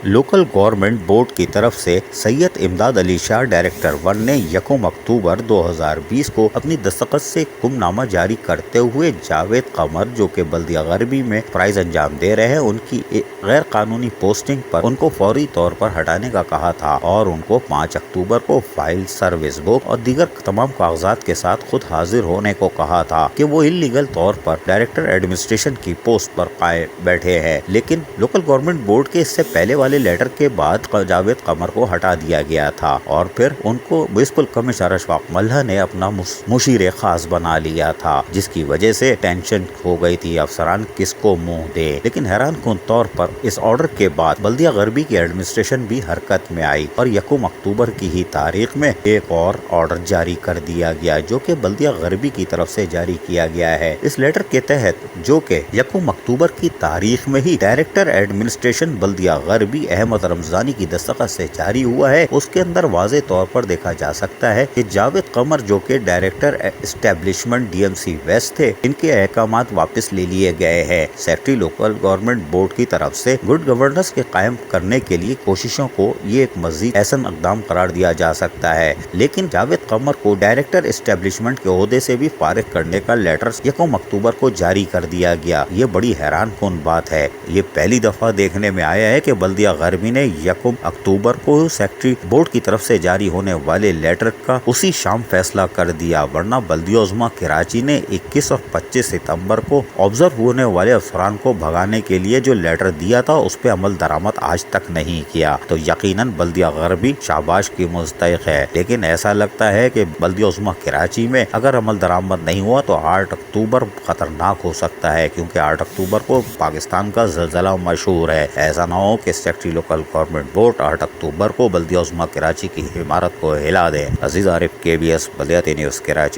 Local government board की तरफ से सैयद इमदाद अली शाह डायरेक्टर 1 ने 1 अक्टूबर 2020 को अपनी दस्तखत से हुक्मनामा जारी करते हुए जावेद कमर, जो कि बल्दिया गरबी में प्राइज अंजाम दे रहे हैं, उनकी गैर कानूनी पोस्टिंग पर उनको फौरी तौर पर हटाने का कहा था और उनको 5 अक्टूबर को फाइल, सर्विस बुक और दीगर तमाम कागजात के साथ खुद हाजिर होने को कहा था कि वो इलीगल तौर पर डायरेक्टर एडमिनिस्ट्रेशन की पोस्ट पर कायम बैठे हैं। लेकिन लोकल गवर्नमेंट बोर्ड के इससे पहले वाले लेटर के बाद जावेद कमर को हटा दिया गया था और फिर उनको म्युनिसिपल कमिश्नर अशफाक मल्हा ने अपना मुशीर खास बना लिया था, जिसकी वजह से टेंशन हो गई थी अफसरान किसको मुंह दे। लेकिन हैरान कुन तौर पर इस ऑर्डर के बाद बल्दिया गरबी की एडमिनिस्ट्रेशन भी हरकत में आई और 1 अक्टूबर की ही तारीख में एक और ऑर्डर जारी कर दिया गया, जो कि बल्दिया गरबी की तरफ से जारी किया गया है। इस लेटर के तहत, जो कि 1 अक्टूबर की तारीख में ही डायरेक्टर एडमिनिस्ट्रेशन बल्दिया गरबी अहमद रमजानी की दस्तखत से जारी हुआ है, उसके अंदर वाज़े तौर पर देखा जा सकता है कि जावेद कमर, जो कि डायरेक्टर एस्टेब्लिशमेंट DMC वेस्ट थे, इनके अहकामात वापस ले लिए गए हैं। सेक्रेटरी लोकल गवर्नमेंट बोर्ड की तरफ से गुड गवर्नेंस के कायम करने के लिए कोशिशों को ये एक मजीद ऐसा इकदाम करार दिया जा सकता है। लेकिन जावेद कमर को डायरेक्टर एस्टेब्लिशमेंट के ओहदे से भी फारिग करने का लेटर 1 अक्टूबर को जारी कर दिया गया। ये बड़ी हैरान कुन बात है। ये पहली दफा देखने में आया है कि बल्दिया गरबी ने 1 अक्टूबर को सेक्रेटरी बोर्ड की तरफ से जारी होने वाले लेटर का उसी शाम फैसला कर दिया, वरना बल्दिया उज़्मा कराची ने 21 और 25 सितंबर को ऑब्जर्व होने वाले अफसरान को भगाने के लिए जो लेटर दिया था, उस पर अमल दरामद आज तक नहीं किया। तो यकीनन बल्दिया गरबी शाबाश की मुस्तहिक है। लेकिन ऐसा लगता है कि बल्दिया उज़्मा कराची में अगर अमल दरामद नहीं हुआ तो 8 अक्टूबर खतरनाक हो सकता है, क्योंकि 8 अक्टूबर को पाकिस्तान का ज़लज़ला मशहूर है। ऐसा ना हो कि सेक्रेटरी लोकल गवर्नमेंट बोर्ड 8 अक्टूबर को बल्दिया उज़्मा कराची की इमारत को हिला दे। अजीज आरिफ, KBS बल्दियाती न्यूज़ कराची।